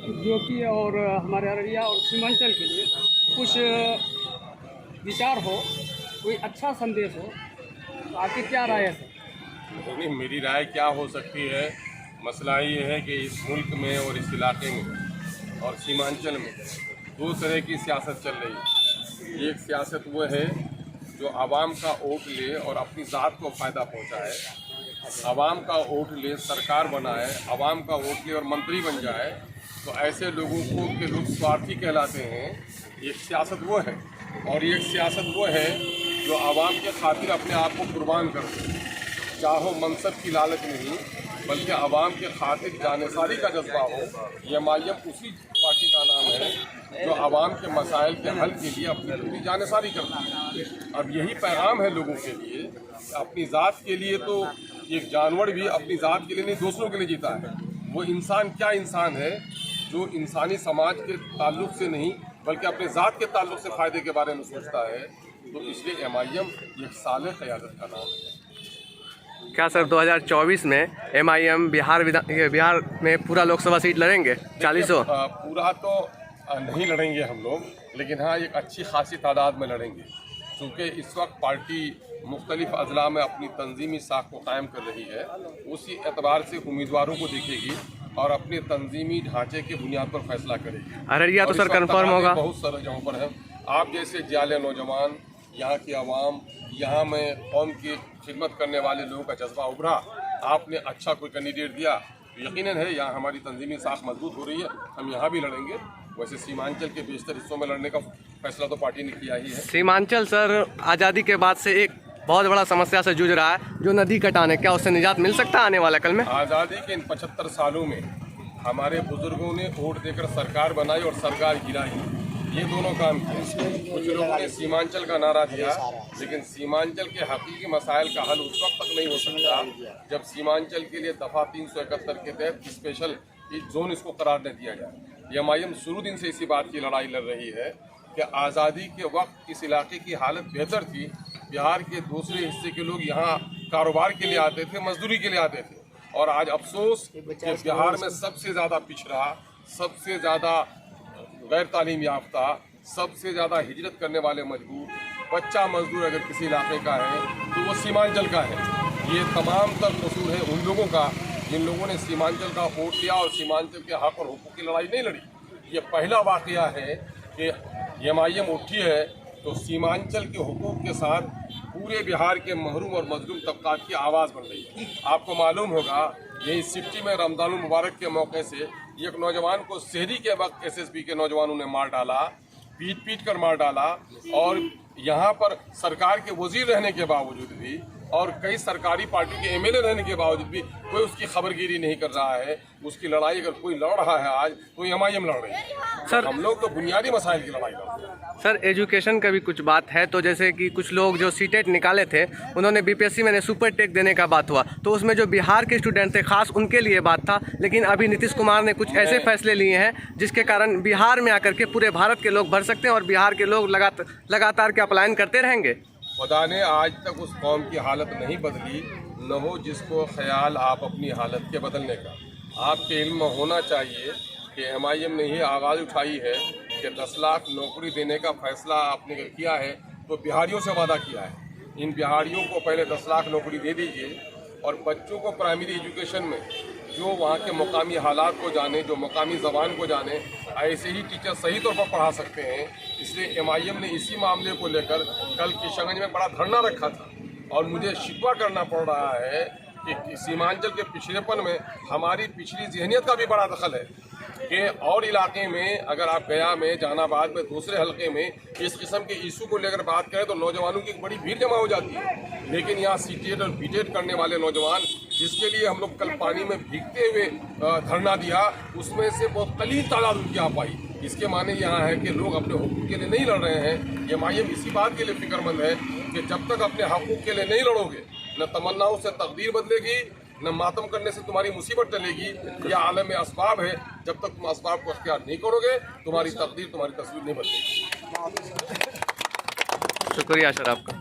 जो कि और हमारे अररिया और सीमांचल के लिए कुछ विचार हो, कोई अच्छा संदेश हो, तो आपकी क्या राय है सर? नहीं, मेरी राय क्या हो सकती है, मसला ये है कि इस मुल्क में और इस इलाके में और सीमांचल में दो तरह की सियासत चल रही है। एक सियासत वो है जो आवाम का वोट ले और अपनी ज़ात को फ़ायदा पहुंचाए, आवाम का वोट ले सरकार बनाए, आवाम का वोट ले और मंत्री बन जाए, तो ऐसे लोगों को के लोग स्वार्थी कहलाते हैं। एक सियासत वो है, और एक सियासत वो है जो आवाम के खातिर अपने आप को कुर्बान कर दे, चाहो मनसब की लालच नहीं बल्कि आवाम के खातिर जानेसारी का जज्बा हो। एमआईएम उसी पार्टी का नाम है जो आवाम के मसाइल के हल के लिए अपनी जानेसारी करती है। अब यही पैगाम है लोगों के लिए, अपनी ज़ात के लिए तो एक जानवर भी अपनी ज़ात के लिए नहीं दूसरों के लिए जीता है। वो इंसान क्या इंसान है जो इंसानी समाज के ताल्लुक से नहीं बल्कि अपने ज़ात के ताल्लुक से फ़ायदे के बारे में सोचता है। तो इसलिए एमआईएम एक साले क़यादत का नाम है। क्या सर 2024 में एमआईएम बिहार में पूरा लोकसभा सीट लड़ेंगे 40? पूरा तो नहीं लड़ेंगे हम लोग, लेकिन हाँ एक अच्छी खासी तादाद में लड़ेंगे, क्योंकि इस वक्त पार्टी मुख्तलिफ अजला में अपनी तंजीमी साख को कायम कर रही है। उसी एतबार से उम्मीदवारों को देखेगी और अपने तंजीमी ढांचे की बुनियाद पर फैसला करेगी। अररिया तो सर कंफर्म होगा, बहुत सारे जगहों पर है। आप जैसे जाले नौजवान, यहाँ की आवाम, यहाँ में कौम की खिदमत करने वाले लोगों का जज्बा उभरा, आपने अच्छा कोई कैंडिडेट दिया, यकीनन है यहाँ हमारी तंजीमी साख मजबूत हो रही है, हम यहाँ भी लड़ेंगे। वैसे सीमांचल के बेशतर हिस्सों में लड़ने का फैसला तो पार्टी ने किया ही है। सीमांचल सर आज़ादी के बाद से एक बहुत बड़ा समस्या से जूझ रहा है, जो नदी कटाने, क्या उससे निजात मिल सकता है आने वाले कल में? आज़ादी के इन 75 सालों में हमारे बुजुर्गों ने वोट देकर सरकार बनाई और सरकार गिराई, ये दोनों काम किए। कुछ लोगों ने सीमांचल का नारा दिया, लेकिन सीमांचल के हकीकी मसाइल का हल उस वक्त तक नहीं हो सकता जब सीमांचल के लिए दफ़ा 371 के तहत स्पेशल जोन इसको करार न दिया जाए। एमआईएम शुरू दिन से इसी बात की लड़ाई लड़ रही है कि आज़ादी के वक्त इस इलाके की हालत बेहतर थी। बिहार के दूसरे हिस्से के लोग यहाँ कारोबार के लिए आते थे, मजदूरी के लिए आते थे, और आज अफसोस कि बिहार में सबसे ज़्यादा पिछड़ा, सबसे ज़्यादा गैर तालीम याफ्ता, सबसे ज़्यादा हिजरत करने वाले मजबूर बच्चा मजदूर अगर किसी इलाके का है तो वो सीमांचल का है। ये तमाम तर कसूर है उन लोगों का जिन लोगों ने सीमांचल का वोट दिया और सीमांचल के हक और हुकूक की लड़ाई नहीं लड़ी। ये पहला वाक़या है कि एमआईएम उठी है तो सीमांचल के हुकूक के साथ पूरे बिहार के महरूम और मजलूम तबकात की आवाज़ बन रही है। आपको मालूम होगा यही सिटी में रमज़ानुल मुबारक के मौके से एक नौजवान को शहरी के वक्त एसएसबी के नौजवानों ने मार डाला, पीट कर मार डाला, और यहाँ पर सरकार के वजीर रहने के बावजूद भी और कई सरकारी पार्टी के एमएलए रहने के बावजूद भी कोई उसकी खबरगिरी नहीं कर रहा है। उसकी लड़ाई अगर कोई लड़ रहा है आज तो एमआईएम लड़ रही है। सर हम लोग तो बुनियादी मसाइल की लड़ाई लड़ रहे हैं। सर एजुकेशन का भी कुछ बात है, तो जैसे कि कुछ लोग जो सीटेट निकाले थे उन्होंने बीपीएससी में सुपर टेक देने का बात हुआ, तो उसमें जो बिहार के स्टूडेंट थे खास उनके लिए बात था, लेकिन अभी नीतीश कुमार ने कुछ ऐसे फैसले लिए हैं जिसके कारण बिहार में आकर के पूरे भारत के लोग भर सकते हैं और बिहार के लोग लगातार क्या पलायन करते रहेंगे। खुदा ने आज तक उस कौम की हालत नहीं बदली, न हो जिसको ख्याल आप अपनी हालत के बदलने का। आपके इल्म में होना चाहिए कि एमआईएम ने ही आवाज़ उठाई है कि 10 लाख नौकरी देने का फैसला आपने किया है तो बिहारियों से वादा किया है। इन बिहारियों को पहले 10 लाख नौकरी दे दीजिए और बच्चों को प्राइमरी एजुकेशन में जो वहाँ के मुकामी हालात को जाने, जो मुकामी ज़बान को जाने, ऐसे ही टीचर सही तौर पर पढ़ा सकते हैं। इसलिए एमआईएम ने इसी मामले को लेकर कल किशनगंज में बड़ा धरना रखा था, और मुझे शिकवा करना पड़ रहा है कि सीमांचल के पिछड़ेपन में हमारी पिछड़ी ज़हनियत का भी बड़ा दखल है कि और इलाके में अगर आप गया में, जहानाबाद में, दूसरे हलके में इस किस्म के इशू को लेकर बात करें तो नौजवानों की एक बड़ी भीड़ जमा हो जाती है। लेकिन यहाँ सीटेट और बीटेट करने वाले नौजवान, जिसके लिए हम लोग कल पानी में भीगते हुए धरना दिया, उसमें से बहुत कलील तादाद उनकी आ पाई। इसके माने यहाँ है कि लोग अपने हुकूक के लिए नहीं लड़ रहे हैं। एमआईएम इसी बात के लिए फिक्रमंद है कि जब तक अपने हकूक के लिए नहीं लड़ोगे, न तमन्नाओं से तकदीर बदलेगी, न मातम करने से तुम्हारी मुसीबत टलेगी। यह आलम में असबाब है, जब तक तुम असबाब को अख्तियार नहीं करोगे तुम्हारी तकदीर, तुम्हारी तस्वीर नहीं बदलेगी। शुक्रिया सर आपका।